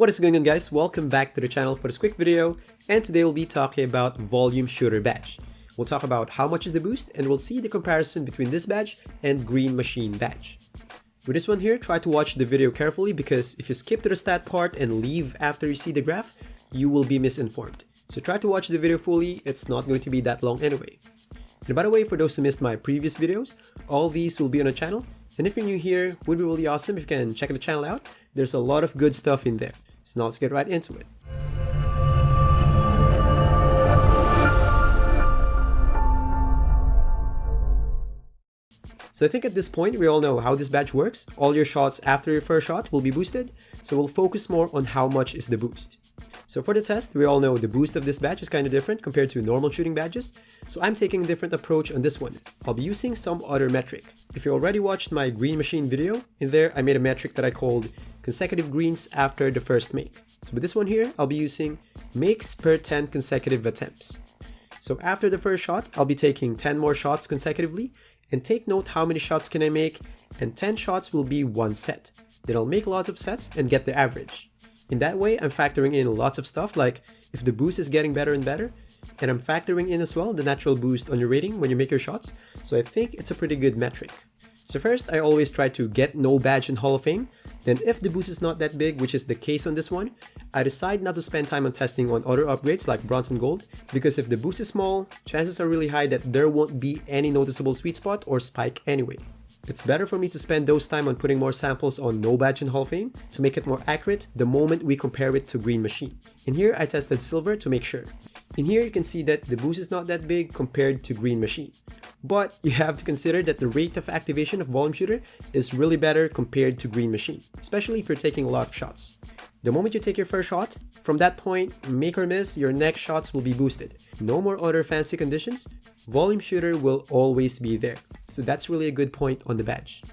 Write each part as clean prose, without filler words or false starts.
What is going on, guys? Welcome back to the channel for this quick video, and today we'll be talking about volume shooter badge. We'll talk about how much is the boost, and we'll see the comparison between this badge and green machine badge. With this one here, try to watch the video carefully because if you skip to the stat part and leave after you see the graph, you will be misinformed. So try to watch the video fully, it's not going to be that long anyway. And by the way, for those who missed my previous videos, all these will be on the channel, and if you're new here, it would be really awesome if you can check the channel out. There's a lot of good stuff in there. So now let's get right into it. So I think at this point we all know how this badge works. All your shots after your first shot will be boosted, so we'll focus more on how much is the boost. So for the test, we all know the boost of this badge is kind of different compared to normal shooting badges, so I'm taking a different approach on this one. I'll be using some other metric. If you already watched my green machine video, in there I made a metric that I called consecutive greens after the first make. So with this one here, I'll be using makes per 10 consecutive attempts. So after the first shot, I'll be taking 10 more shots consecutively, and take note how many shots can I make, and 10 shots will be one set. Then I'll make lots of sets and get the average. In that way, I'm factoring in lots of stuff like if the boost is getting better and better, and I'm factoring in as well the natural boost on your rating when you make your shots, so I think it's a pretty good metric. So first, I always try to get no badge in Hall of Fame. Then if the boost is not that big, which is the case on this one, I decide not to spend time on testing on other upgrades like bronze and gold, because if the boost is small, chances are really high that there won't be any noticeable sweet spot or spike anyway. It's better for me to spend those time on putting more samples on no badge in Hall of Fame to make it more accurate the moment we compare it to green machine. In here, I tested silver to make sure. In here, you can see that the boost is not that big compared to green machine. But you have to consider that the rate of activation of volume shooter is really better compared to green machine, especially if you're taking a lot of shots. The moment you take your first shot, from that point, make or miss, your next shots will be boosted. No more other fancy conditions, volume shooter will always be there. So that's really a good point on the badge.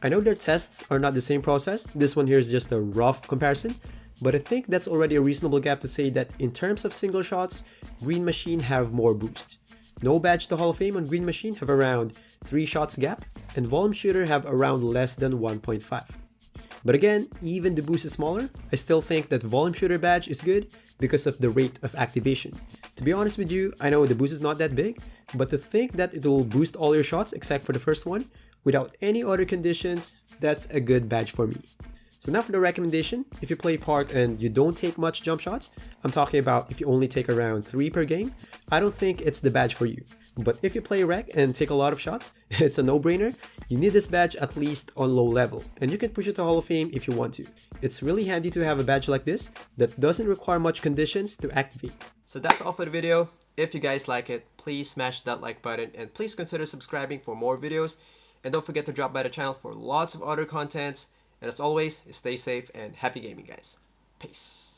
I know their tests are not the same process, this one here is just a rough comparison, but I think that's already a reasonable gap to say that in terms of single shots, green machine have more boost. No badge to Hall of Fame on green machine have around 3 shots gap, and volume shooter have around less than 1.5. But again, even the boost is smaller, I still think that volume shooter badge is good because of the rate of activation. To be honest with you, I know the boost is not that big, but to think that it will boost all your shots except for the first one, without any other conditions, that's a good badge for me. So now for the recommendation, if you play park and you don't take much jump shots, I'm talking about if you only take around 3 per game, I don't think it's the badge for you. But if you play rec and take a lot of shots, it's a no-brainer. You need this badge at least on low level, and you can push it to Hall of Fame if you want to. It's really handy to have a badge like this that doesn't require much conditions to activate. So that's all for the video. If you guys like it, please smash that like button and please consider subscribing for more videos. And don't forget to drop by the channel for lots of other contents. And as always, stay safe and happy gaming, guys. Peace.